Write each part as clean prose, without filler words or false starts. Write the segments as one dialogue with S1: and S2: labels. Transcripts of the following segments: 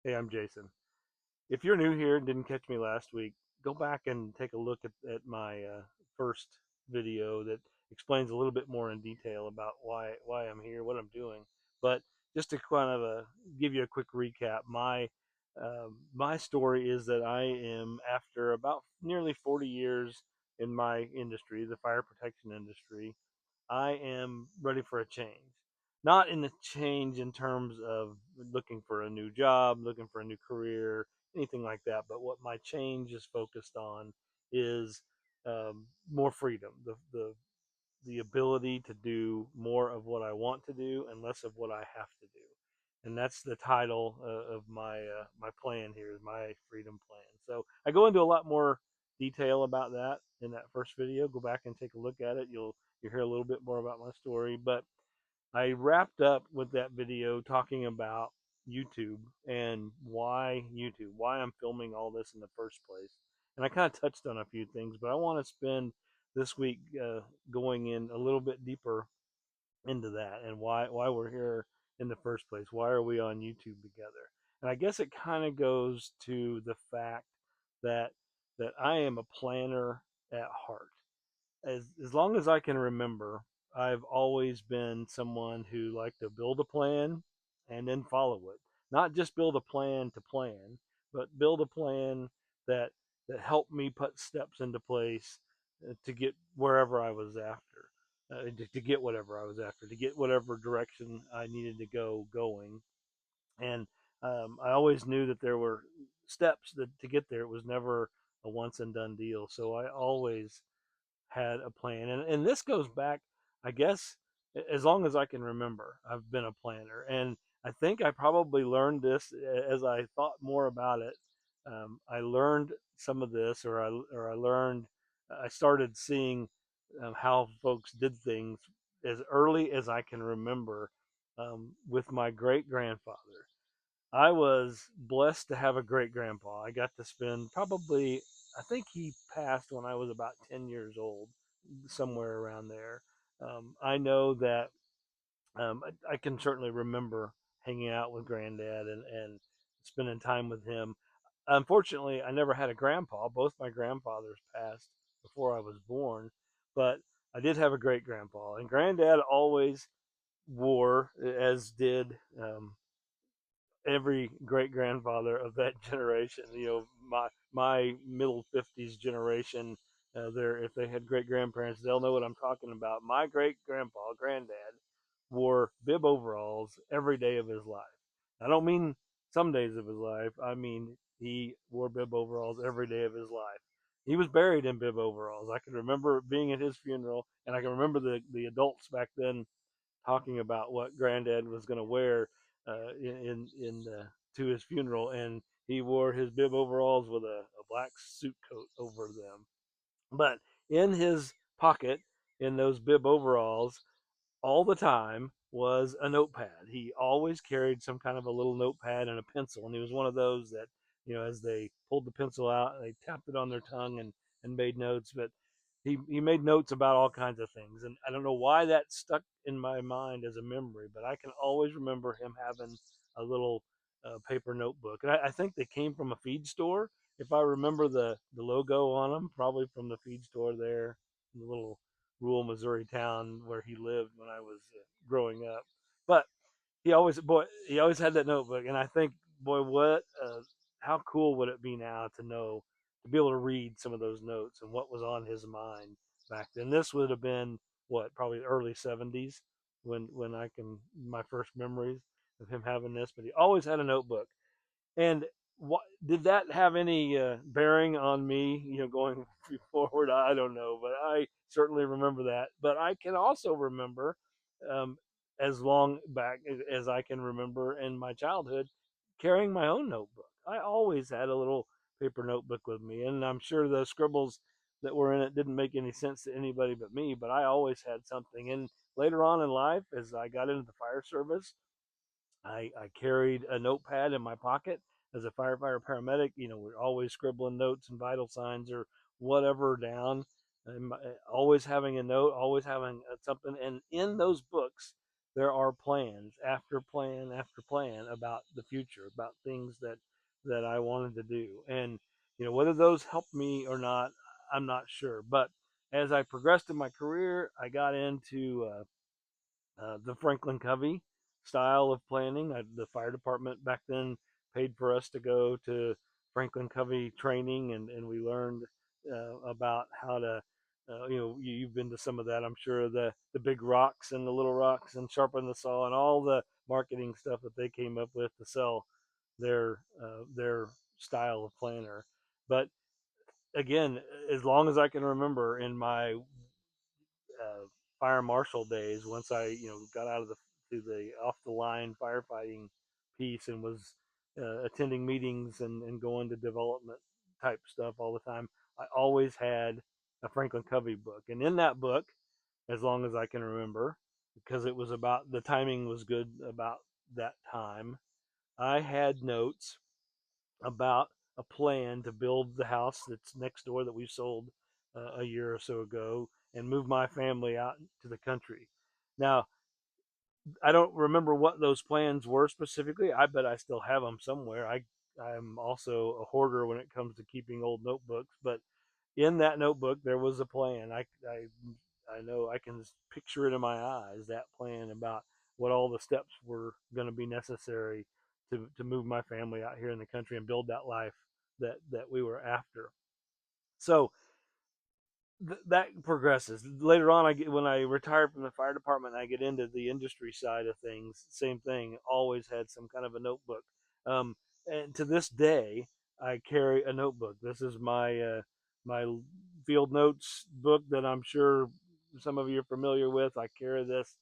S1: Hey, I'm Jason. If you're new here and didn't catch me last week, go back and take a look at my first video that explains a little bit more in detail about why I'm here, what I'm doing. But just to kind of give you a quick recap, my story is that I am, after about nearly 40 years in my industry, the fire protection industry, I am ready for a change. Not in the change in terms of looking for a new job, looking for a new career, anything like that. But what my change is focused on is more freedom, the ability to do more of what I want to do and less of what I have to do. And that's the title of my plan here, is my freedom plan. So I go into a lot more detail about that in that first video. Go back and take a look at it. You'll hear a little bit more about my story. But I wrapped up with that video talking about YouTube and why I'm filming all this in the first place. And I kind of touched on a few things, but I want to spend this week going in a little bit deeper into that and why we're here in the first place. Why are we on YouTube together? And I guess it kind of goes to the fact that I am a planner at heart. As long as I can remember, I've always been someone who liked to build a plan and then follow it. Not just build a plan to plan, but build a plan that helped me put steps into place to get wherever I was after, to get whatever I was after, to get whatever direction I needed to go going. And I always knew that there were steps that to get there. It was never a once and done deal. So I always had a plan. And this goes back, I guess, as long as I can remember. I've been a planner. And I think I probably learned this as I thought more about it. I learned some of this, or I started seeing how folks did things as early as I can remember with my great grandfather. I was blessed to have a great grandpa. I got to spend probably, I think he passed when I was about 10 years old, somewhere around there. I know that I can certainly remember hanging out with granddad and spending time with him. Unfortunately, I never had a grandpa. Both my grandfathers passed before I was born, but I did have a great grandpa. And granddad always wore, as did every great grandfather of that generation. My middle 50s generation. There, if they had great grandparents, they'll know what I'm talking about. My great grandpa, granddad, wore bib overalls every day of his life. I don't mean some days of his life. I mean he wore bib overalls every day of his life. He was buried in bib overalls. I can remember being at his funeral, and I can remember the adults back then talking about what Granddad was going to wear to his funeral, and he wore his bib overalls with a black suit coat over them. But in his pocket, in those bib overalls, all the time was a notepad. He always carried some kind of a little notepad and a pencil, and he was one of those that, as they pulled the pencil out, they tapped it on their tongue and made notes. But he made notes about all kinds of things, and I don't know why that stuck in my mind as a memory, but I can always remember him having a little paper notebook, and I think they came from a feed store. If I remember the logo on them, probably from the feed store there, in the little rural Missouri town where he lived when I was growing up. But he always had that notebook, and I think, boy, how cool would it be now to know, to be able to read some of those notes and what was on his mind back then. This would have been what, probably early 70s when I can, my first memories of him having this. But he always had a notebook. And what did that have any bearing on me, going forward? I don't know, but I certainly remember that. But I can also remember, um, as long back as I can remember in my childhood, carrying my own notebook. I always had a little paper notebook with me, and I'm sure the scribbles that were in it didn't make any sense to anybody but me. But I always had something. And later on in life, as I got into the fire service, I carried a notepad in my pocket as a firefighter paramedic. We're always scribbling notes and vital signs or whatever down, and always having a note, always having something. And in those books, there are plans after plan after plan about the future, about things that I wanted to do. And whether those helped me or not, I'm not sure. But as I progressed in my career, I got into the Franklin Covey style of planning. The fire department back then paid for us to go to Franklin Covey training, and we learned about how to. You've been to some of that, I'm sure. The big rocks and the little rocks, and sharpen the saw, and all the marketing stuff that they came up with to sell their style of planner. But again, as long as I can remember in my fire marshal days, once I got out of the off the line firefighting piece and was attending meetings and going to development type stuff all the time, I always had a Franklin Covey book, and in that book, as long as I can remember, because it was about the timing was good about that time, I had notes about a plan to build the house that's next door that we sold a year or so ago and move my family out to the country. Now, I don't remember what those plans were specifically. I bet I still have them somewhere. I'm also a hoarder when it comes to keeping old notebooks, but in that notebook there was a plan. I know I can picture it in my eyes, that plan about what all the steps were going to be necessary to move my family out here in the country and build that life that we were after. So that progresses. Later on, when I retired from the fire department, I get into the industry side of things. Same thing. Always had some kind of a notebook. And to this day, I carry a notebook. This is my field notes book that I'm sure some of you are familiar with. I carry this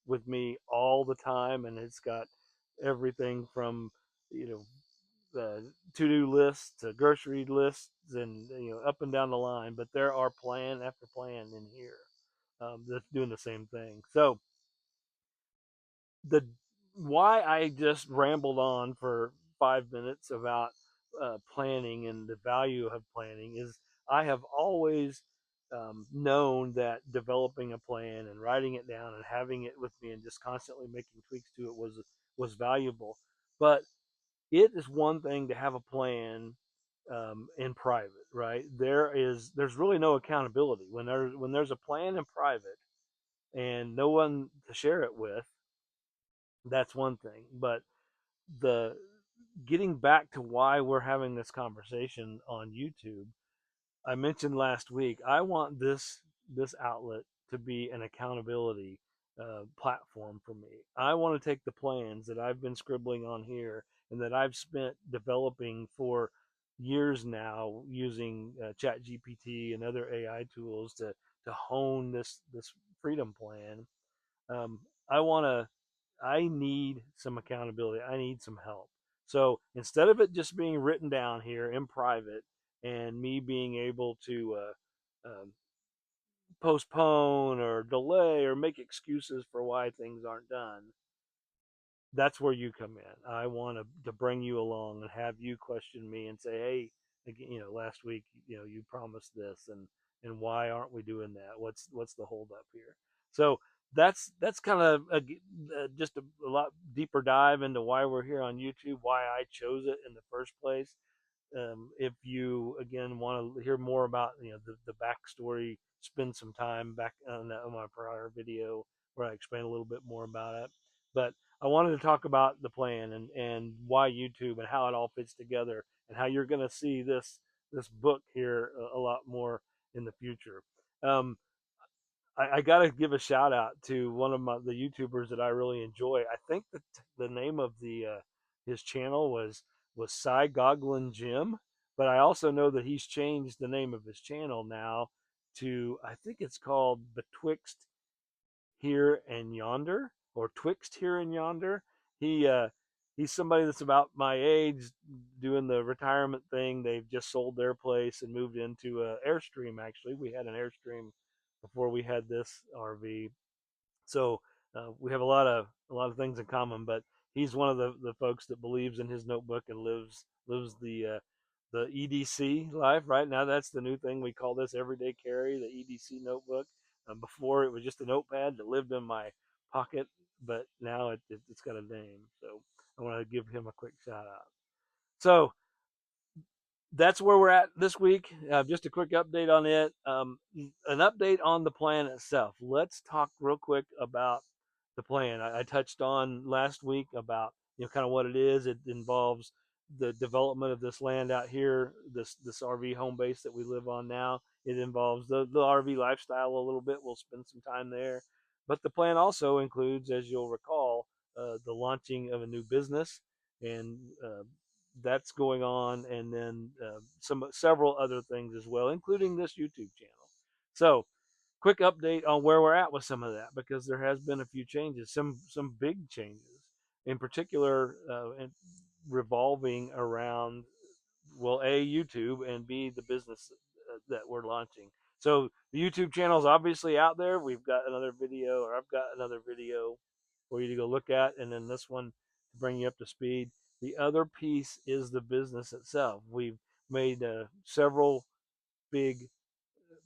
S1: with me all the time, and it's got everything from you know to-do lists to grocery lists, and up and down the line. But there are plan after plan in here that's doing the same thing. So the why I just rambled on for 5 minutes about planning and the value of planning is I have always known that developing a plan and writing it down and having it with me and just constantly making tweaks to it was valuable. But it is one thing to have a plan in private, right? There's really no accountability when there's a plan in private and no one to share it with. That's one thing, but the getting back to why we're having this conversation on YouTube, I mentioned last week, I want this outlet to be an accountability platform for me. I want to take the plans that I've been scribbling on here and that I've spent developing for years now using Chat GPT and other AI tools to hone this freedom plan. Um, I want to. I need some accountability. I need some help. So instead of it just being written down here in private and me being able to postpone or delay or make excuses for why things aren't done, that's where you come in. I want to bring you along and have you question me and say, hey, again, last week, you promised this, and why aren't we doing that? What's the holdup here? So that's kind of just a lot deeper dive into why we're here on YouTube, why I chose it in the first place. If you again want to hear more about the backstory, spend some time back on my prior video where I explain a little bit more about it. But I wanted to talk about the plan and why YouTube and how it all fits together and how you're going to see this book here a lot more in the future. Um, I got to give a shout out to one of the YouTubers that I really enjoy. I think the name of the his channel was Cy Goglin Jim, but I also know that he's changed the name of his channel now to, I think it's called Betwixt Here and Yonder, or Twixt Here and Yonder. He he's somebody that's about my age, doing the retirement thing. They've just sold their place and moved into a Airstream. Actually, we had an Airstream before we had this RV, so we have a lot of things in common. But he's one of the folks that believes in his notebook and lives the EDC life. Right now, that's the new thing we call this everyday carry, the EDC notebook. Before it was just a notepad that lived in my pocket but now it's got a name. So I want to give him a quick shout out. So that's where we're at this week. Just a quick update on it. An update on the plan itself. Let's talk real quick about the plan. I touched on last week about kind of what it is. It involves the development of this land out here, this RV home base that we live on now. It involves the RV lifestyle a little bit. We'll spend some time there, but the plan also includes, as you'll recall, the launching of a new business and that's going on, and then several other things as well, including this YouTube channel. So, quick update on where we're at with some of that because there has been a few changes, some big changes, in particular, revolving around well, a YouTube and b the business that we're launching. So the YouTube channel is obviously out there. We've got another video, or I've got another video for you to go look at, and then this one to bring you up to speed. The other piece is the business itself. We've made several big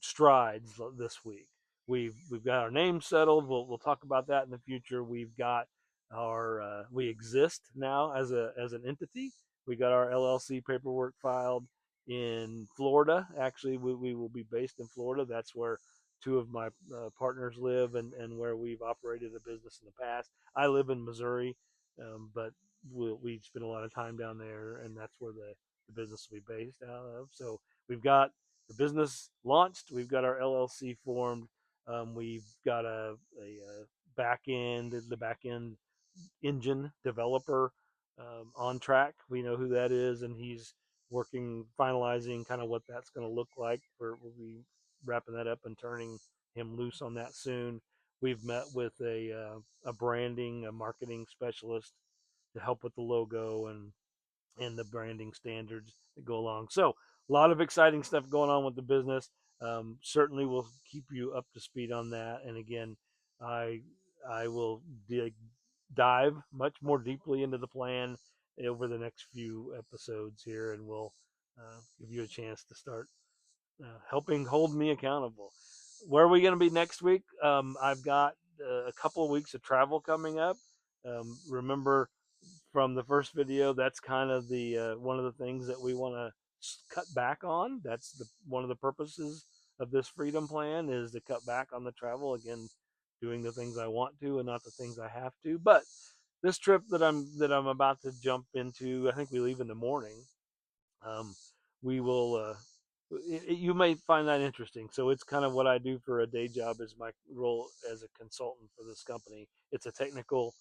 S1: strides this week. We've got our name settled. We'll talk about that in the future. We've got our we exist now as an entity. We got our LLC paperwork filed in Florida. Actually, we will be based in Florida. That's where two of my partners live, and where we've operated a business in the past. I live in Missouri, but we spend a lot of time down there, and that's where the business will be based out of. So we've got the business launched. We've got our LLC formed. We've got a back end, the back end engine developer on track. We know who that is, and he's working, finalizing kind of what that's going to look like. We'll be wrapping that up and turning him loose on that soon. We've met with a branding, a marketing specialist to help with the logo and the branding standards that go along. So a lot of exciting stuff going on with the business. Certainly, we'll keep you up to speed on that. And again, I I will dive much more deeply into the plan over the next few episodes here, and we'll give you a chance to start helping hold me accountable. Where are we going to be next week? I've got a couple of weeks of travel coming up. Remember from the first video, that's kind of the one of the things that we want to cut back on. That's one of the purposes of this freedom plan is to cut back on the travel. Again, doing the things I want to and not the things I have to. But this trip that I'm about to jump into, I think we leave in the morning. Um, we will. You may find that interesting. So it's kind of what I do for a day job is my role as a consultant for this company. It's a technical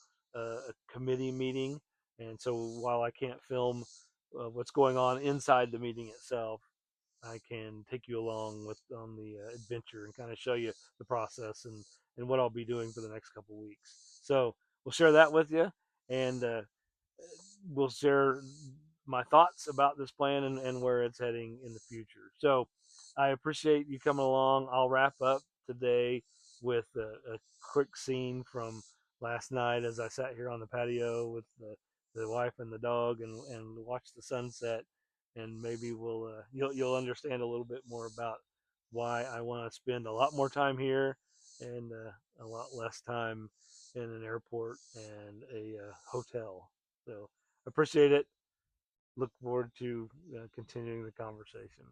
S1: committee meeting, and so while I can't film what's going on inside the meeting itself, I can take you along with on the adventure and kind of show you the process and what I'll be doing for the next couple of weeks. So we'll share that with you, and we'll share my thoughts about this plan and where it's heading in the future. So I appreciate you coming along. I'll wrap up today with a quick scene from last night as I sat here on the patio with the wife and the dog and watched the sunset. And maybe you'll understand a little bit more about why I want to spend a lot more time here and a lot less time in an airport and a hotel. So appreciate it. Look forward to continuing the conversation.